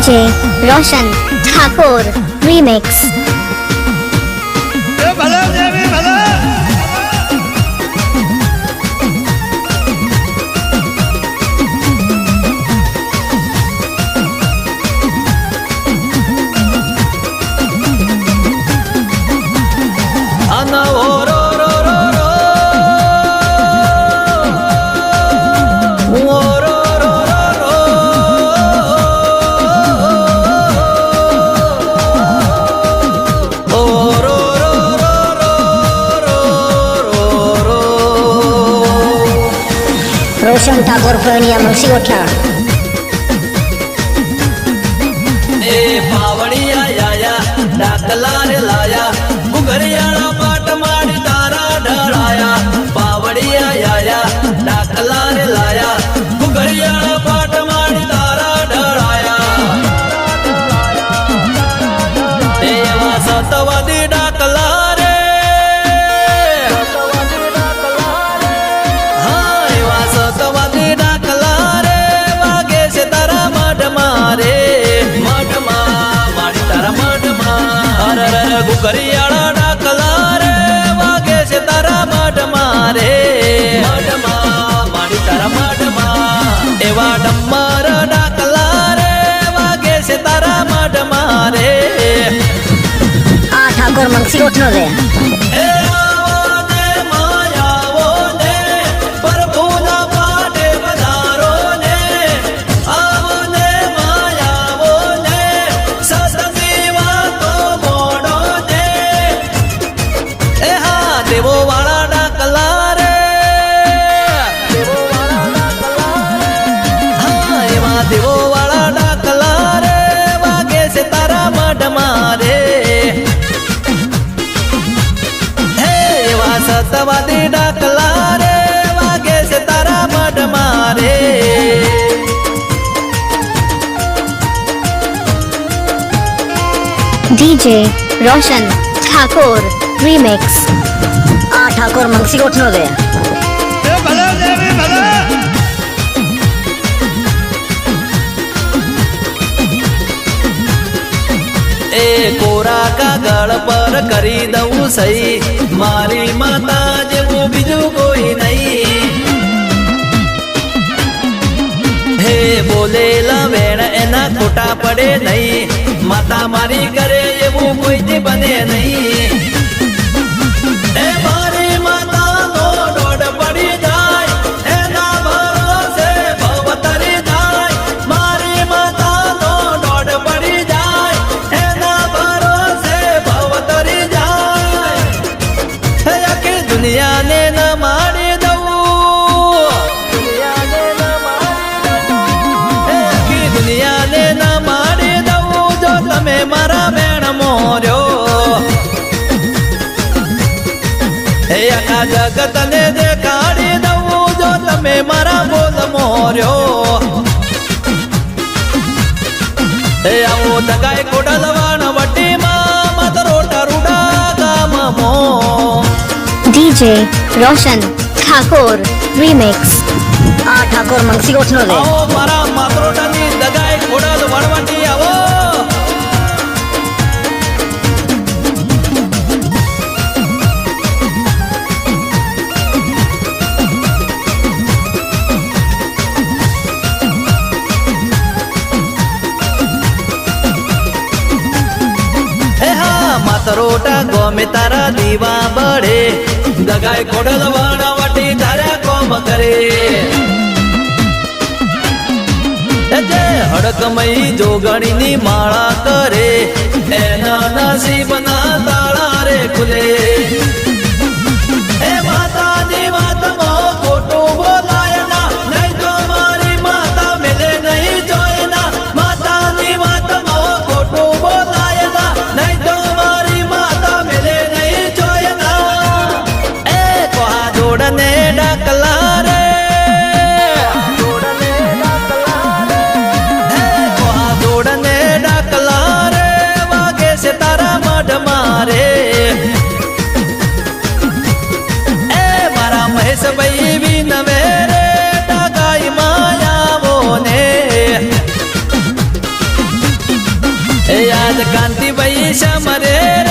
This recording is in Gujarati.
डीजे रोशन ठाकुर रीमिक्स। रोशन ठाकुर फळणिया मुळशी गोठा। ए पावड़िया आया डाकला रे लाया गुगरियाड़ा पाट माड़ी तारा ढड़ाया। पावड़िया आया डाकला रे लाया गुगरियाड़ा पाट माड़ी तारा ढड़ाया। देवा सतवदी डाकला रे हाँ एवा सतवदी डाकला रे वागे से तारा मठ मारे मठमा माड़ी तारा मठमा। अरे गुगरियाड़ा डाकला रे वागे से तारा मठ मारे मठमा माड़ी तारा मठमा। एवा डम्मर डाकला रे वागे से तारा मठ मारे। आ ठाकुर मुळशी गोठनो रे। ए आवो ने मायावो ने प्रभुना पाटे पधारो ने। आवो ने मायावो ने सतसेवा तो मोड़ो ने। ए हाँ देवो वाला डाकला रे हाँ एवा देवो वाला डाकला रे वागे से तारा मठ मारे। सतवादी डाकला रे वागे से तारा मठ मारे। डीजे रोशन ठाकुर रीमिक्स। आ ठाकुर मुळशी गोठनो रे। ए कोरा कागળ पर કરી દઉં સહી મારી માતા જેવું બીજું કોઈ નહીં। હે બોલેલા વેણ એના ખોટા પડે નહીં માતા મારી કરે એવું કોઈ જ બને નહીં। એ મારી માતાનો દોડ પડી જાય એના ભરોસે ભવ તરી જાય। મારી માતાનો દોડ પડી જાય એના ભરોસે ભવ તરી જાય। હે આખી દુનિયાને ન મારી દઉં હે આખી દુનિયાને ન મારી દઉં જો તમે મારા બેણ મોર્યો। હે આખા જગતને દેખાડી દઉં જો તમે મારા બોલ મોર્યો। હે આવો દગાય કોડલવાણ વટીમાં મત રોટા રૂડા ગામમો। डीजे रोशन ठाकुर रीमिक्स। आ ठाकुर मुळशी गोठनो रे। આવો મારા માતરોટાની દગાય કોડલ વણવટી આવો। એ હા માતરોટા ગોમે તારા દીવા બળે દગાય કોડલ વણવટી તારા કોમ કરે। જે હડકમય જોગણીની માળા કરે એના નસીબના તાળા રે ખુલે। એ માતાની વાતમાં ખોટું બોલાય ના નહીં તો મારી માતા મેલે નહીં જોય ના। માતાની વાતમાં ખોટું બોલાય ના નહીં તો મારી માતા મેલે નહીં જોય ના। એ કોહા જોડને ડાકલા રે જોડને ડાકલા રે વાગે से तारा मठ मारे। એ યાદ કાંતિભાઈ સમરે